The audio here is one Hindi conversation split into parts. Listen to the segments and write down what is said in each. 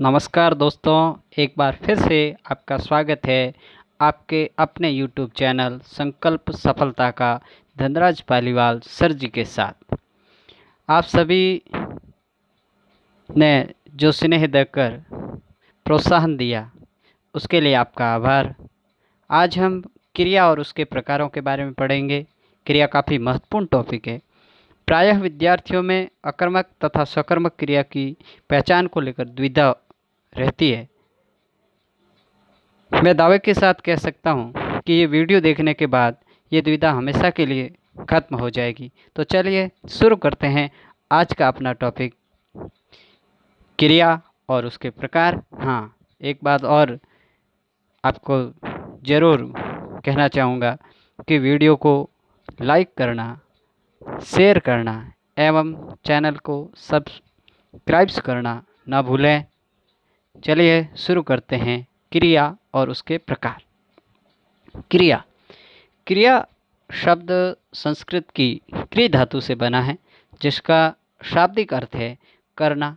नमस्कार दोस्तों, एक बार फिर से आपका स्वागत है आपके अपने YouTube चैनल संकल्प सफलता का धनराज पालीवाल सर जी के साथ। आप सभी ने जो स्नेह देकर प्रोत्साहन दिया उसके लिए आपका आभार। आज हम क्रिया और उसके प्रकारों के बारे में पढ़ेंगे। क्रिया काफ़ी महत्वपूर्ण टॉपिक है। प्रायः विद्यार्थियों में अकर्मक तथा सकर्मक क्रिया की पहचान को लेकर द्विधा रहती है। मैं दावे के साथ कह सकता हूँ कि ये वीडियो देखने के बाद ये दुविधा हमेशा के लिए ख़त्म हो जाएगी। तो चलिए शुरू करते हैं आज का अपना टॉपिक, क्रिया और उसके प्रकार। हाँ, एक बात और आपको ज़रूर कहना चाहूँगा कि वीडियो को लाइक करना, शेयर करना एवं चैनल को सब्सक्राइब करना ना भूलें। चलिए शुरू करते हैं क्रिया और उसके प्रकार। क्रिया क्रिया शब्द संस्कृत की क्रि धातु से बना है, जिसका शाब्दिक अर्थ है करना।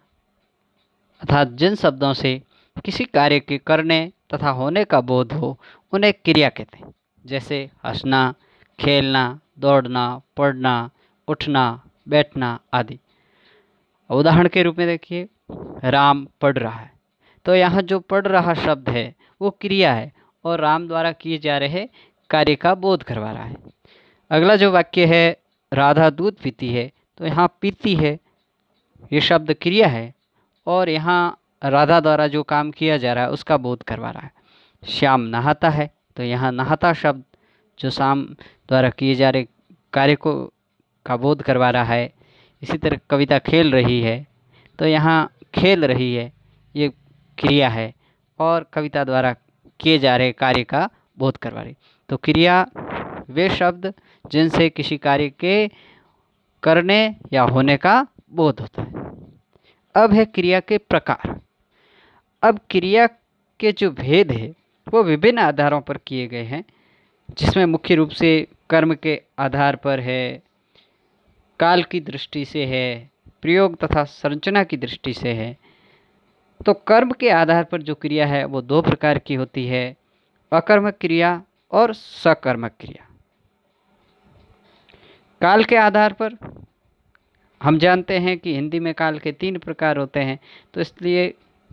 अर्थात जिन शब्दों से किसी कार्य के करने तथा होने का बोध हो उन्हें क्रिया कहते हैं। जैसे हंसना, खेलना, दौड़ना, पढ़ना, उठना, बैठना आदि। उदाहरण के रूप में देखिए, राम पढ़ रहा है, तो यहाँ जो पढ़ रहा शब्द है वो क्रिया है और राम द्वारा किए जा रहे कार्य का बोध करवा रहा है। अगला जो वाक्य है, राधा दूध पीती है, तो यहाँ पीती है ये शब्द क्रिया है और यहाँ राधा द्वारा जो काम किया जा रहा है उसका बोध करवा रहा है। श्याम नहाता है, तो यहाँ नहाता शब्द जो श्याम द्वारा किए जा रहे कार्य को का बोध करवा रहा है। इसी तरह कविता खेल रही है, तो यहाँ खेल रही है ये क्रिया है और कविता द्वारा किए जा रहे कार्य का बोध करवा रही। तो क्रिया वे शब्द जिनसे किसी कार्य के करने या होने का बोध होता है। अब है क्रिया के प्रकार। अब क्रिया के जो भेद है वो विभिन्न आधारों पर किए गए हैं, जिसमें मुख्य रूप से कर्म के आधार पर है, काल की दृष्टि से है, प्रयोग तथा संरचना की दृष्टि से है। तो कर्म के आधार पर जो क्रिया है वो दो प्रकार की होती है, अकर्मक क्रिया और सकर्मक क्रिया। काल के आधार पर हम जानते हैं कि हिंदी में काल के 3 प्रकार होते हैं, तो इसलिए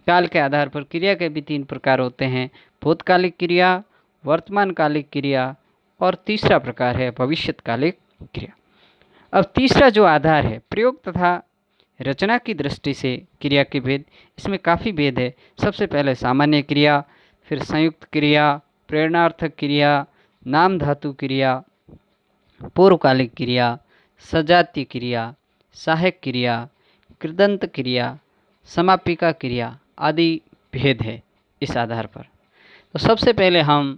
काल के आधार पर क्रिया के भी 3 प्रकार होते हैं, भूतकालिक क्रिया, वर्तमानकालिक क्रिया और तीसरा प्रकार है भविष्यकालिक क्रिया। अब तीसरा जो आधार है, प्रयोग तथा रचना की दृष्टि से क्रिया के भेद, इसमें काफ़ी भेद है। सबसे पहले सामान्य क्रिया, फिर संयुक्त क्रिया, प्रेरणार्थक क्रिया, नाम धातु क्रिया, पूर्वकालिक क्रिया, सजातीय क्रिया, सहायक क्रिया, कृदंत क्रिया, समापिका क्रिया आदि भेद है इस आधार पर। तो सबसे पहले हम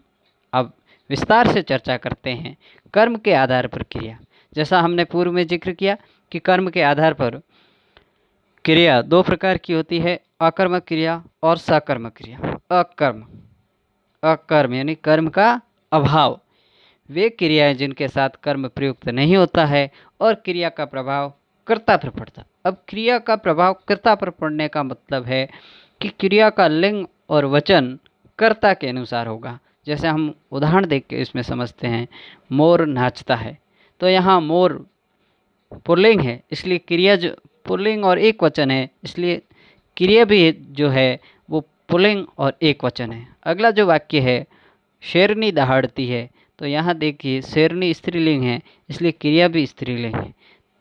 अब विस्तार से चर्चा करते हैं कर्म के आधार पर क्रिया। जैसा हमने पूर्व में जिक्र किया कि कर्म के आधार पर क्रिया 2 प्रकार की होती है, अकर्मक क्रिया और सकर्मक क्रिया। अकर्म यानी कर्म का अभाव, वे क्रियाएं जिनके साथ कर्म प्रयुक्त नहीं होता है और क्रिया का प्रभाव कर्ता पर पड़ता। अब क्रिया का प्रभाव कर्ता पर पड़ने का मतलब है कि क्रिया का लिंग और वचन कर्ता के अनुसार होगा। जैसे हम उदाहरण देख के इसमें समझते हैं, मोर नाचता है, तो यहाँ मोर पुल्लिंग है, इसलिए क्रिया जो पुल्लिंग और एक वचन है, इसलिए क्रिया भी जो है वो पुल्लिंग और एक वचन है। अगला जो वाक्य है, शेरनी दहाड़ती है, तो यहाँ देखिए शेरनी स्त्रीलिंग है, इसलिए क्रिया भी स्त्रीलिंग है।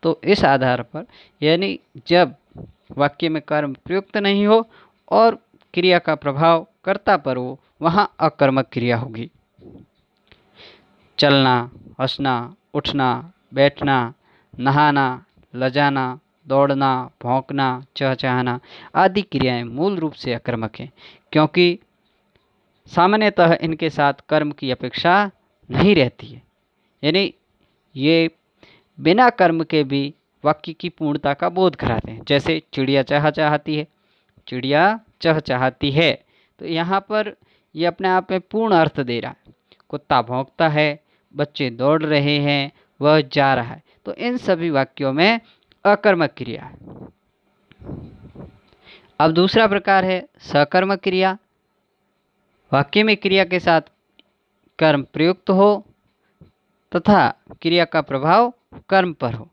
तो इस आधार पर यानी जब वाक्य में कर्म प्रयुक्त नहीं हो और क्रिया का प्रभाव कर्ता पर हो, वहाँ अकर्मक क्रिया होगी। चलना, हंसना, उठना, बैठना, नहाना, लजाना, दौड़ना, भौंकना, चहचहाना आदि क्रियाएं मूल रूप से अकर्मक हैं, क्योंकि सामान्यतः इनके साथ कर्म की अपेक्षा नहीं रहती है। यानी ये बिना कर्म के भी वाक्य की पूर्णता का बोध कराते हैं। जैसे चिड़िया चहचहाती है, चिड़िया चहचहाती है, तो यहाँ पर ये अपने आप में पूर्ण अर्थ दे रहा है। कुत्ता भौंकता है, बच्चे दौड़ रहे हैं, वह जा रहा है, तो इन सभी वाक्यों में अकर्मक क्रिया है। अब दूसरा प्रकार है सकर्मक क्रिया। वाक्य में क्रिया के साथ कर्म प्रयुक्त हो तथा क्रिया का प्रभाव कर्म पर हो,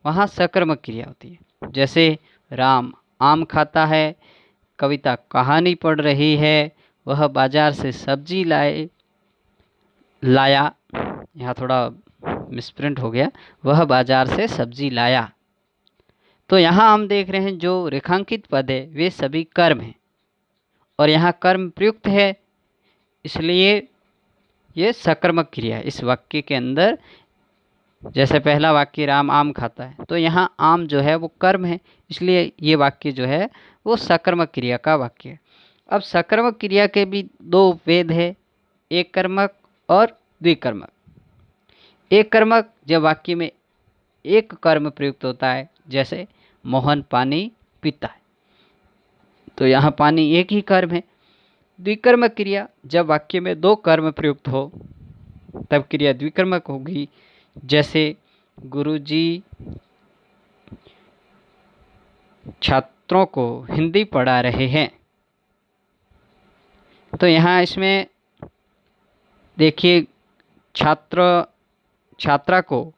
वहाँ सकर्मक क्रिया होती है। जैसे राम आम खाता है, कविता कहानी पढ़ रही है, वह बाजार से सब्जी लाया, यहाँ थोड़ा मिसप्रिंट हो गया, वह बाजार से सब्जी लाया। तो यहाँ हम देख रहे हैं जो रेखांकित पद है वे सभी कर्म हैं और यहाँ कर्म प्रयुक्त है, इसलिए ये सकर्मक क्रिया है इस वाक्य के अंदर। जैसे पहला वाक्य राम आम खाता है, तो यहाँ आम जो है वो कर्म है, इसलिए ये वाक्य जो है वो सकर्मक क्रिया का वाक्य है। अब सकर्मक क्रिया के भी दो भेद है, एक कर्मक और द्विकर्मक। एक कर्मक जब वाक्य में एक कर्म प्रयुक्त होता है, जैसे मोहन पानी पीता है, तो यहाँ पानी एक ही कर्म है। द्विकर्मक क्रिया जब वाक्य में दो कर्म प्रयुक्त हो तब क्रिया द्विकर्मक होगी। जैसे गुरुजी छात्रों को हिंदी पढ़ा रहे हैं, तो यहाँ इसमें देखिए छात्रा को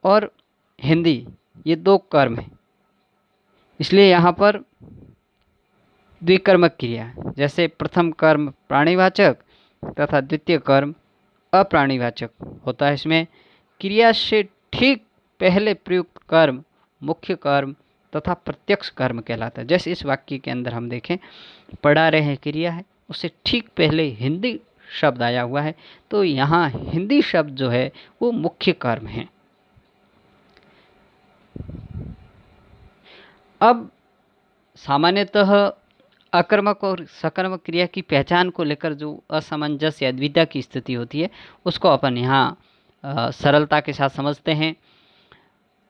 और हिंदी ये दो कर्म हैं, इसलिए यहाँ पर द्विकर्मक क्रिया है। जैसे प्रथम कर्म प्राणीवाचक तथा द्वितीय कर्म अप्राणीवाचक होता है। इसमें क्रिया से ठीक पहले प्रयुक्त कर्म मुख्य कर्म तथा प्रत्यक्ष कर्म कहलाता है। जैसे इस वाक्य के अंदर हम देखें, पढ़ा रहे हैं क्रिया है, उससे ठीक पहले हिंदी शब्द आया हुआ है, तो यहाँ हिंदी शब्द जो है वो मुख्य कर्म है। अब सामान्यतः अकर्मक और सकर्मक क्रिया की पहचान को लेकर जो असमंजस या द्विधा की स्थिति होती है उसको अपन यहाँ सरलता के साथ समझते हैं।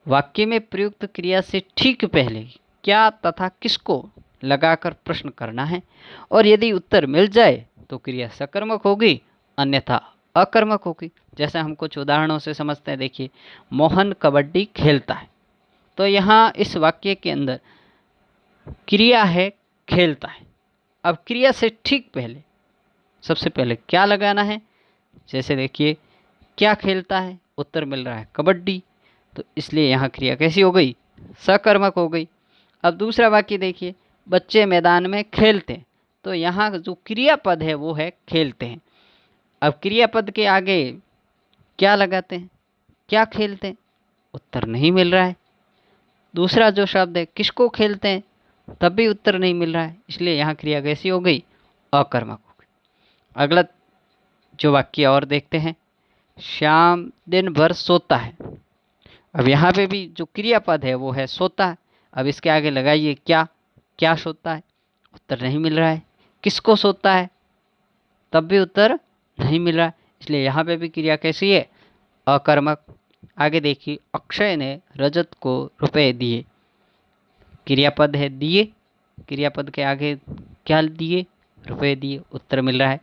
वाक्य में प्रयुक्त क्रिया से ठीक पहले क्या तथा किसको लगाकर प्रश्न करना है, और यदि उत्तर मिल जाए तो क्रिया सकर्मक होगी, अन्यथा अकर्मक होगी। जैसे हम कुछ उदाहरणों से समझते हैं। देखिए, मोहन कबड्डी खेलता है, तो यहाँ इस वाक्य के अंदर क्रिया है खेलता है। अब क्रिया से ठीक पहले सबसे पहले क्या लगाना है। जैसे देखिए, क्या खेलता है, उत्तर मिल रहा है कबड्डी, तो इसलिए यहाँ क्रिया कैसी हो गई, सकर्मक हो गई। अब दूसरा वाक्य देखिए, बच्चे मैदान में खेलते हैं, तो यहाँ जो क्रियापद है वो है खेलते हैं। अब क्रियापद के आगे क्या लगाते हैं, क्या खेलते हैं, उत्तर नहीं मिल रहा है। दूसरा जो शब्द है किसको खेलते हैं, तब भी उत्तर नहीं मिल रहा है, इसलिए यहाँ क्रिया कैसी हो गई, अकर्मक हो गई। अगला जो वाक्य और देखते हैं, श्याम दिन भर सोता है। अब यहाँ पे भी जो क्रियापद है वो है सोता है। अब इसके आगे लगाइए क्या, क्या सोता है, उत्तर नहीं मिल रहा है। किसको सोता है, तब भी उत्तर नहीं मिल रहा है, इसलिए यहाँ पे भी क्रिया कैसी है, अकर्मक। आगे देखिए, अक्षय ने रजत को रुपए दिए। क्रियापद है दिए, क्रियापद के आगे क्या दिए, रुपए दिए, उत्तर मिल रहा है।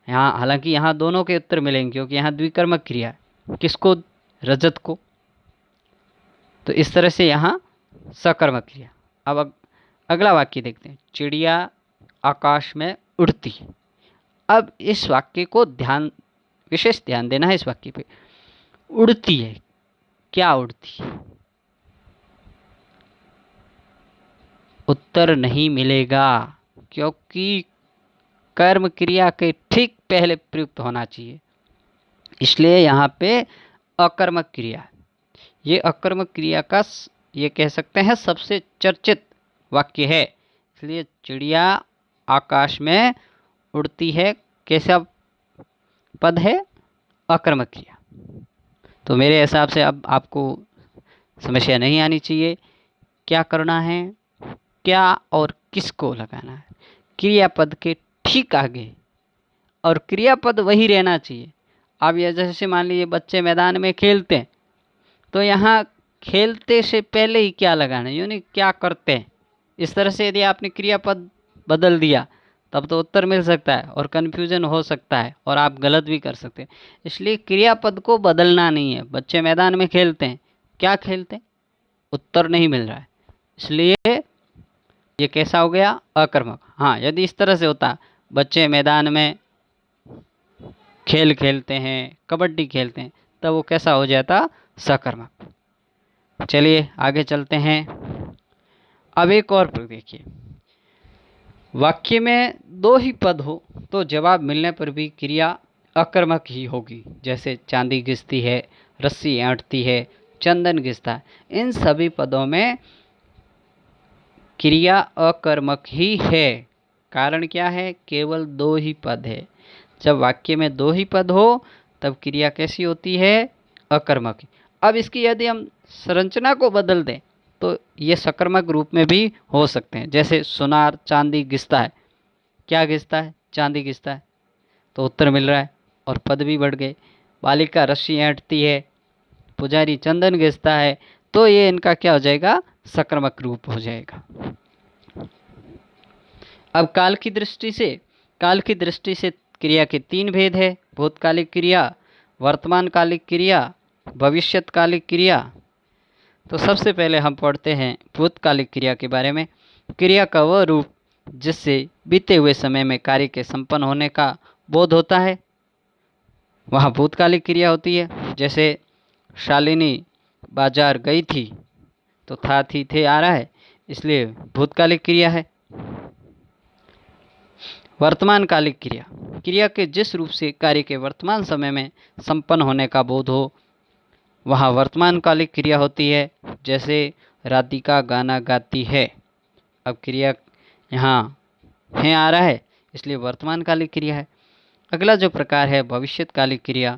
यहाँ हालांकि यहाँ दोनों के उत्तर मिलेंगे क्योंकि यहाँ द्विकर्मक क्रिया है, किसको, रजत को, तो इस तरह से यहाँ सकर्मक क्रिया। अब अगला वाक्य देखते हैं, चिड़िया आकाश में उड़ती है। अब इस वाक्य को विशेष ध्यान देना है। इस वाक्य पे उड़ती है, क्या उड़ती है, उत्तर नहीं मिलेगा क्योंकि कर्म क्रिया के ठीक पहले प्रयुक्त होना चाहिए, इसलिए यहाँ पे अकर्मक क्रिया। ये अकर्मक क्रिया का ये कह सकते हैं सबसे चर्चित वाक्य है, इसलिए चिड़िया आकाश में उड़ती है कैसा पद है, अकर्मक क्रिया। तो मेरे हिसाब से अब आपको समस्या नहीं आनी चाहिए। क्या करना है, क्या और किसको लगाना है, क्रियापद के ठीक आगे, और क्रियापद वही रहना चाहिए। अब ये जैसे मान लीजिए बच्चे मैदान में खेलते हैं, तो यहाँ खेलते से पहले ही क्या लगाना है, यानी क्या करते हैं। इस तरह से यदि आपने क्रियापद बदल दिया तब तो उत्तर मिल सकता है और कन्फ्यूजन हो सकता है और आप गलत भी कर सकते हैं। इसलिए क्रियापद को बदलना नहीं है। बच्चे मैदान में खेलते हैं, क्या खेलते हैं, उत्तर नहीं मिल रहा है, इसलिए ये कैसा हो गया? अकर्मक। हाँ, यदि इस तरह से होता, बच्चे मैदान में खेल खेलते हैं, कबड्डी खेलते हैं, तब वो कैसा हो जाता? सकर्मक। चलिए आगे चलते हैं। अब एक और प्रयोग देखिए, वाक्य में दो ही पद हो तो जवाब मिलने पर भी क्रिया अकर्मक ही होगी। जैसे चांदी घिसती है, रस्सी ऐंठती है, चंदन घिसता है। इन सभी पदों में क्रिया अकर्मक ही है। कारण क्या है? केवल दो ही पद है। जब वाक्य में दो ही पद हो तब क्रिया कैसी होती है? अकर्मक। अब इसकी यदि हम संरचना को बदल दें तो ये सकर्मक रूप में भी हो सकते हैं। जैसे सुनार चांदी घिसता है, क्या घिसता है? चांदी घिसता है, तो उत्तर मिल रहा है और पद भी बढ़ गए। बालिका रस्सी ऐंठती है, पुजारी चंदन घिसता है, तो ये इनका क्या हो जाएगा? सकर्मक रूप हो जाएगा। अब काल की दृष्टि से क्रिया के तीन भेद है: भूतकालिक क्रिया, वर्तमानकालिक क्रिया, भविष्यत्कालिक क्रिया। तो सबसे पहले हम पढ़ते हैं भूतकालिक क्रिया के बारे में। क्रिया का वह रूप जिससे बीते हुए समय में कार्य के संपन्न होने का बोध होता है, वह भूतकालिक क्रिया होती है। जैसे शालिनी बाजार गई थी, तो था थी थे आ रहा है, इसलिए भूतकालिक क्रिया है। वर्तमानकालिक क्रिया, क्रिया के जिस रूप से कार्य के वर्तमान समय में संपन्न होने का बोध हो, वहाँ वर्तमानकालिक क्रिया होती है। जैसे राधिका गाना गाती है, अब क्रिया यहाँ है आ रहा है, इसलिए वर्तमानकालिक क्रिया है। अगला जो प्रकार है भविष्यत्कालिक क्रिया,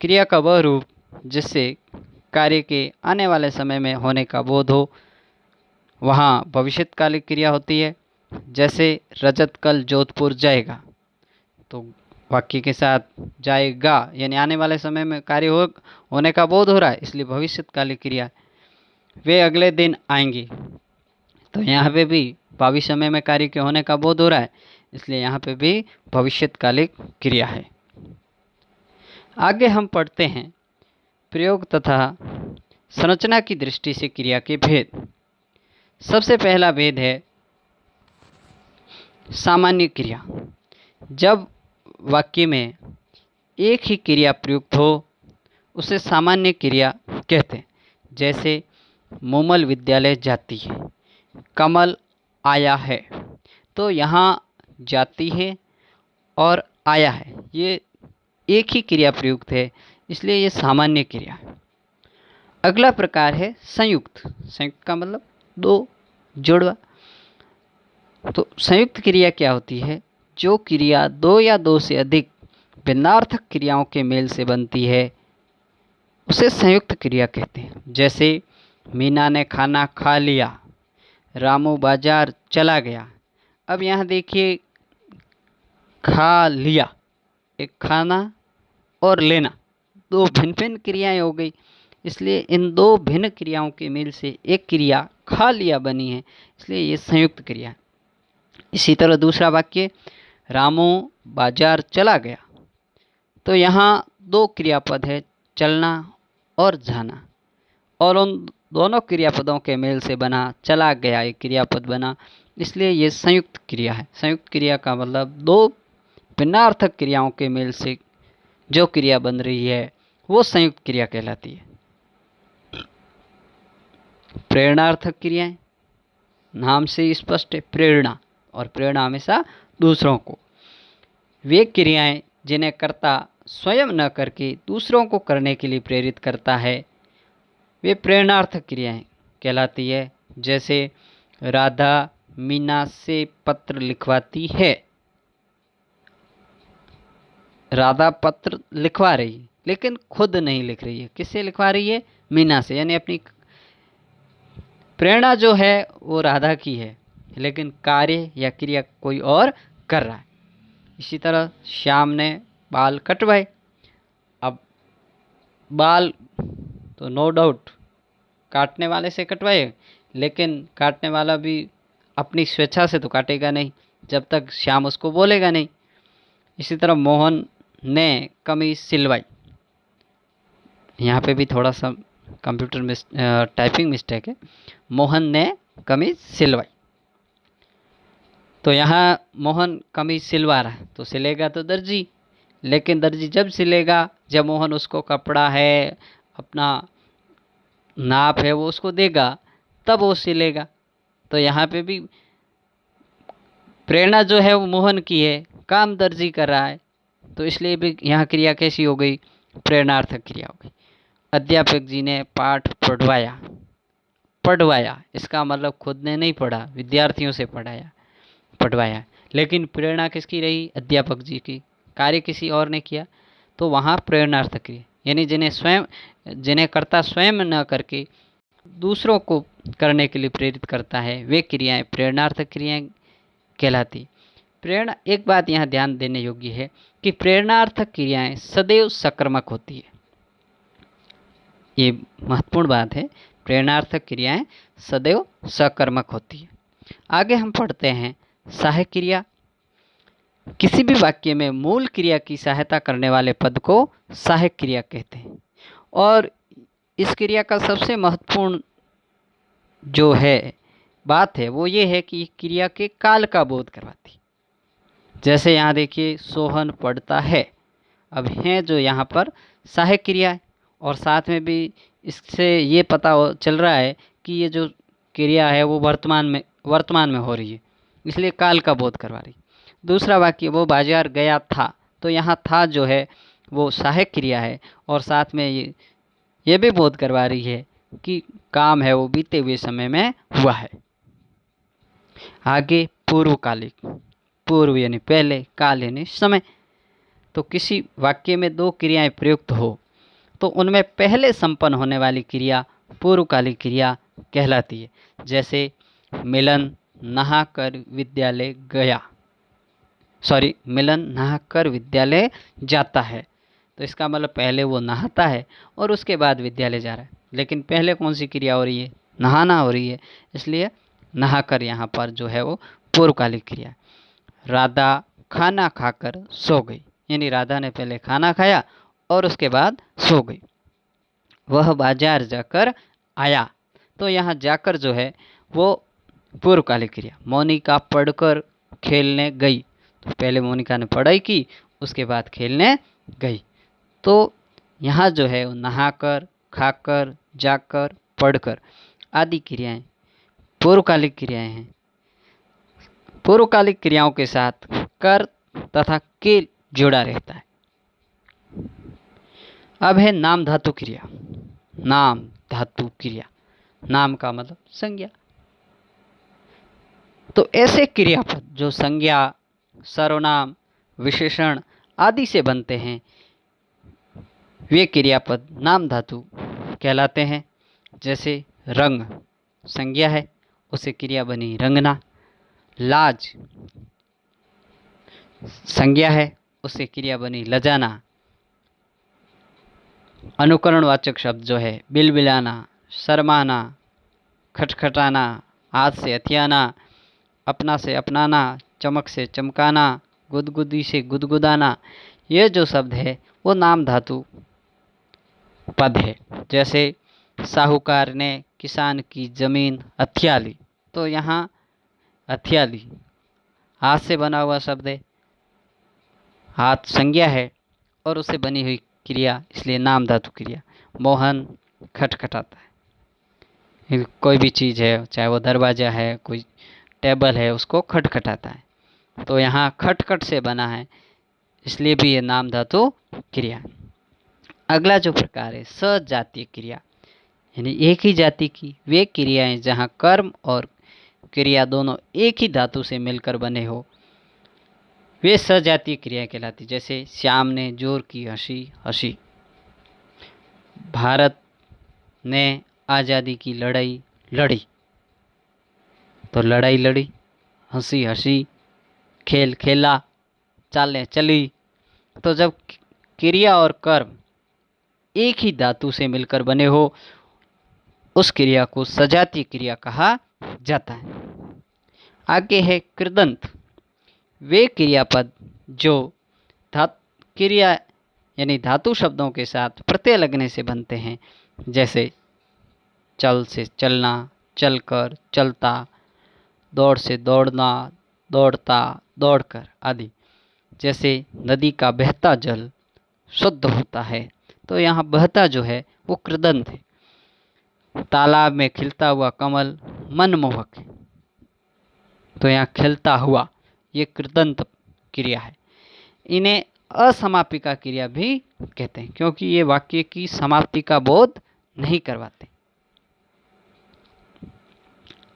क्रिया का वह रूप जिससे कार्य के आने वाले समय में होने का बोध हो, वहाँ भविष्यत्कालिक क्रिया होती है। जैसे रजत कल जोधपुर जाएगा, तो वाक्य के साथ जाएगा यानी आने वाले समय में कार्य होने का बोध हो रहा है, इसलिए भविष्यत्कालिक क्रिया। वे अगले दिन आएंगी, तो यहाँ पे भी भावी समय में कार्य के होने का बोध हो रहा है, इसलिए यहाँ पे भी भविष्यत्कालिक क्रिया है। आगे हम पढ़ते हैं प्रयोग तथा संरचना की दृष्टि से क्रिया के भेद। सबसे पहला भेद है सामान्य क्रिया। जब वाक्य में एक ही क्रिया प्रयुक्त हो उसे सामान्य क्रिया कहते हैं। जैसे मोमल विद्यालय जाती है, कमल आया है, तो यहाँ जाती है और आया है, ये एक ही क्रिया प्रयुक्त है, इसलिए ये सामान्य क्रिया है। अगला प्रकार है संयुक्त। संयुक्त का मतलब दो, जोड़वा। तो संयुक्त क्रिया क्या होती है? जो क्रिया दो या दो से अधिक भिन्नार्थक क्रियाओं के मेल से बनती है उसे संयुक्त क्रिया कहते हैं। जैसे मीना ने खाना खा लिया, रामू बाजार चला गया। अब यहाँ देखिए, खा लिया, एक खाना और लेना, दो भिन्न भिन्न क्रियाएं हो गई, इसलिए इन दो भिन्न क्रियाओं के मेल से एक क्रिया खा लिया बनी है, इसलिए ये संयुक्त क्रिया है। इसी तरह दूसरा वाक्य रामू बाजार चला गया, तो यहाँ दो क्रियापद है, चलना और जाना, और उन दोनों क्रियापदों के मेल से बना चला गया एक क्रियापद बना, इसलिए ये संयुक्त क्रिया है। संयुक्त क्रिया का मतलब दो भिन्नार्थक क्रियाओं के मेल से जो क्रिया बन रही है वो संयुक्त क्रिया कहलाती है। प्रेरणार्थक क्रियाएं, नाम से स्पष्ट है, प्रेरणा, और प्रेरणा हमेशा दूसरों को। वे क्रियाएं जिन्हें कर्ता स्वयं न करके दूसरों को करने के लिए प्रेरित करता है, वे प्रेरणार्थक क्रियाएं कहलाती है। जैसे राधा मीना से पत्र लिखवाती है, राधा पत्र लिखवा रही है लेकिन खुद नहीं लिख रही है, किससे लिखवा रही है? मीना से, यानी अपनी प्रेरणा जो है वो राधा की है लेकिन कार्य या क्रिया कोई और कर रहा है। इसी तरह श्याम ने बाल कटवाए, अब बाल तो नो डाउट काटने वाले से कटवाए, लेकिन काटने वाला भी अपनी स्वेच्छा से तो काटेगा नहीं जब तक श्याम उसको बोलेगा नहीं। इसी तरह मोहन ने कमीज सिलवाई, यहाँ पे भी थोड़ा सा कंप्यूटर में टाइपिंग मिस्टेक है, मोहन ने कमीज सिलवाई। तो यहाँ मोहन कमीज सिलवा रहा है, तो सिलेगा तो दर्जी, लेकिन दर्जी जब सिलेगा, जब मोहन उसको कपड़ा है, अपना नाप है वो उसको देगा, तब वो सिलेगा। तो यहाँ पे भी प्रेरणा जो है वो मोहन की है, काम दर्जी कर रहा है, तो इसलिए भी यहाँ क्रिया कैसी हो गई, प्रेरणार्थक क्रिया हो गई। अध्यापक जी ने पाठ पढ़वाया, पढ़वाया इसका मतलब खुद ने नहीं पढ़ा, विद्यार्थियों से पढ़वाया, लेकिन प्रेरणा किसकी रही, अध्यापक जी की, कार्य किसी और ने किया, तो वहाँ प्रेरणार्थक क्रिया, यानी जिन्हें कर्ता स्वयं न करके दूसरों को करने के लिए प्रेरित करता है, वे क्रियाएं प्रेरणार्थक क्रियाएं कहलाती। प्रेरणा, एक बात यहाँ ध्यान देने योग्य है कि प्रेरणार्थक क्रियाएं सदैव सक्रमक होती है, ये महत्वपूर्ण बात है, प्रेरणार्थक क्रियाएं सदैव सकर्मक होती है। आगे हम पढ़ते हैं सहायक क्रिया। किसी भी वाक्य में मूल क्रिया की सहायता करने वाले पद को सहायक क्रिया कहते हैं, और इस क्रिया का सबसे महत्वपूर्ण जो है बात है वो ये है कि क्रिया के काल का बोध करवाती। जैसे यहाँ देखिए, सोहन पढ़ता है, अब है जो यहाँ पर सहायक क्रिया है, और साथ में भी इससे ये पता चल रहा है कि ये जो क्रिया है वो वर्तमान में हो रही है, इसलिए काल का बोध करवा रही। दूसरा वाक्य, वो बाजार गया था, तो यहाँ था जो है वो सहायक क्रिया है, और साथ में ये भी बोध करवा रही है कि काम है वो बीते हुए समय में हुआ है। आगे पूर्वकालिक, पूर्व यानी पहले, काल यानी समय। तो किसी वाक्य में दो क्रियाएं प्रयुक्त हो तो उनमें पहले संपन्न होने वाली क्रिया पूर्वकालिक क्रिया कहलाती है। जैसे मिलन नहाकर विद्यालय गया, मिलन नहाकर विद्यालय जाता है, तो इसका मतलब पहले वो नहाता है और उसके बाद विद्यालय जा रहा है, लेकिन पहले कौन सी क्रिया हो रही है, नहाना हो रही है, इसलिए नहाकर यहाँ पर जो है वो पूर्वकालिक क्रिया। राधा खाना खाकर सो गई, यानी राधा ने पहले खाना खाया और उसके बाद सो गई। वह बाजार जाकर आया, तो यहाँ जाकर जो है वो पूर्वकालिक क्रिया। मोनिका पढ़कर खेलने गई, तो पहले मोनिका ने पढ़ाई की, उसके बाद खेलने गई, तो यहाँ जो है वो नहाकर, खाकर, जाकर, पढ़कर आदि क्रियाएं पूर्वकालिक क्रियाएं हैं। पूर्वकालिक क्रियाओं के साथ कर तथा के जुड़ा रहता है। अब है नाम धातु क्रिया। नाम धातु क्रिया, नाम का मतलब संज्ञा, तो ऐसे क्रियापद जो संज्ञा, सर्वनाम, विशेषण आदि से बनते हैं, वे क्रियापद नाम धातु कहलाते हैं। जैसे रंग संज्ञा है, उसे क्रिया बनी रंगना। लाज संज्ञा है, उससे क्रिया बनी लजाना। अनुकरणवाचक शब्द जो है बिलबिलाना, शर्माना, खटखटाना, हाथ से हथियाना, अपना से अपनाना, चमक से चमकाना, गुदगुदी से गुदगुदाना, ये जो शब्द है वो नाम धातु पद है। जैसे साहूकार ने किसान की जमीन हथिया ली, तो यहाँ हथिया ली हाथ से बना हुआ शब्द है, हाथ संज्ञा है और उससे बनी हुई क्रिया, इसलिए नाम धातु क्रिया। मोहन खटखटाता है, कोई भी चीज़ है, चाहे वो दरवाज़ा है, कोई टेबल है, उसको खटखटाता है, तो यहाँ खटखट से बना है, इसलिए भी ये नाम धातु क्रिया। अगला जो प्रकार है सजातीय क्रिया, यानी एक ही जाति की वे क्रियाएं जहाँ कर्म और क्रिया दोनों एक ही धातु से मिलकर बने हो, वे सजातीय क्रिया कहलाती। जैसे श्याम ने जोर की हंसी हंसी, भारत ने आज़ादी की लड़ाई लड़ी, तो लड़ाई लड़ी, हंसी हंसी, खेल खेला, चालें चली। तो जब क्रिया और कर्म एक ही धातु से मिलकर बने हो, उस क्रिया को सजातीय क्रिया कहा जाता है। आगे है कृदंत, वे क्रियापद जो क्रिया यानी धातु शब्दों के साथ प्रत्यय लगने से बनते हैं। जैसे चल से चलना, चलकर, चलता, दौड़ से दौड़ना, दौड़ता, दौड़कर आदि। जैसे नदी का बहता जल शुद्ध होता है, तो यहाँ बहता जो है वो कृदंत है। तालाब में खिलता हुआ कमल मनमोहक है, तो यहाँ खिलता हुआ ये कृदंत क्रिया है। इन्हें असमापिका क्रिया भी कहते हैं, क्योंकि ये वाक्य की समाप्ति का बोध नहीं करवाते।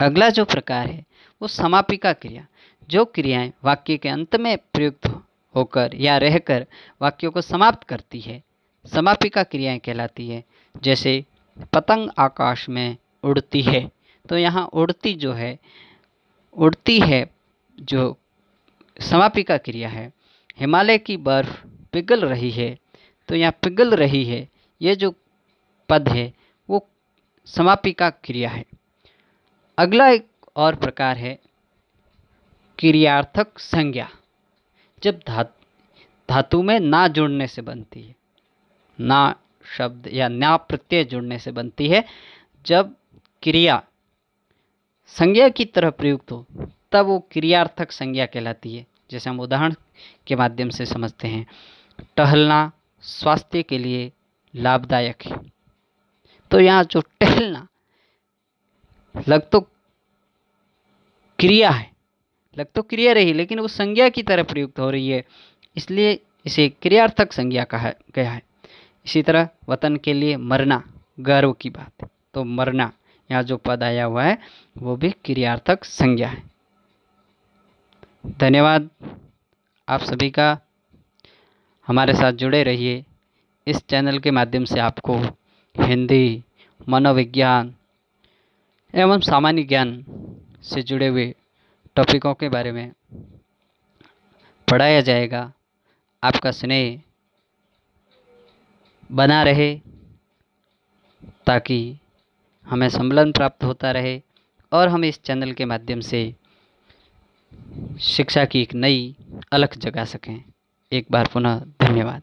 अगला जो प्रकार है वो समापिका क्रिया। जो क्रियाएं वाक्य के अंत में प्रयुक्त होकर या रहकर वाक्यों को समाप्त करती है, समापिका क्रियाएं कहलाती है। जैसे पतंग आकाश में उड़ती है, तो यहाँ उड़ती जो है, उड़ती है जो समापिका क्रिया है। हिमालय की बर्फ पिघल रही है, तो यहाँ पिघल रही है ये जो पद है वो समापिका क्रिया है। अगला एक और प्रकार है क्रियार्थक संज्ञा। जब धातु में ना जुड़ने से बनती है, ना शब्द या ना प्रत्यय जुड़ने से बनती है, जब क्रिया संज्ञा की तरह प्रयुक्त हो तब वो क्रियार्थक संज्ञा कहलाती है। जैसे हम उदाहरण के माध्यम से समझते हैं, टहलना स्वास्थ्य के लिए लाभदायक है। तो यहाँ जो टहलना लग तो क्रिया है, लग तो क्रिया रही, लेकिन वो संज्ञा की तरह प्रयुक्त हो रही है, इसलिए इसे क्रियार्थक संज्ञा कहा गया है। इसी तरह वतन के लिए मरना गर्व की बात है, तो मरना यहाँ जो पद आया हुआ है वो भी क्रियार्थक संज्ञा है। धन्यवाद आप सभी का। हमारे साथ जुड़े रहिए। इस चैनल के माध्यम से आपको हिंदी, मनोविज्ञान एवं सामान्य ज्ञान से जुड़े हुए टॉपिकों के बारे में पढ़ाया जाएगा। आपका स्नेह बना रहे ताकि हमें सम्मेलन प्राप्त होता रहे और हम इस चैनल के माध्यम से शिक्षा की एक नई अलख जगा सकें। एक बार पुनः धन्यवाद।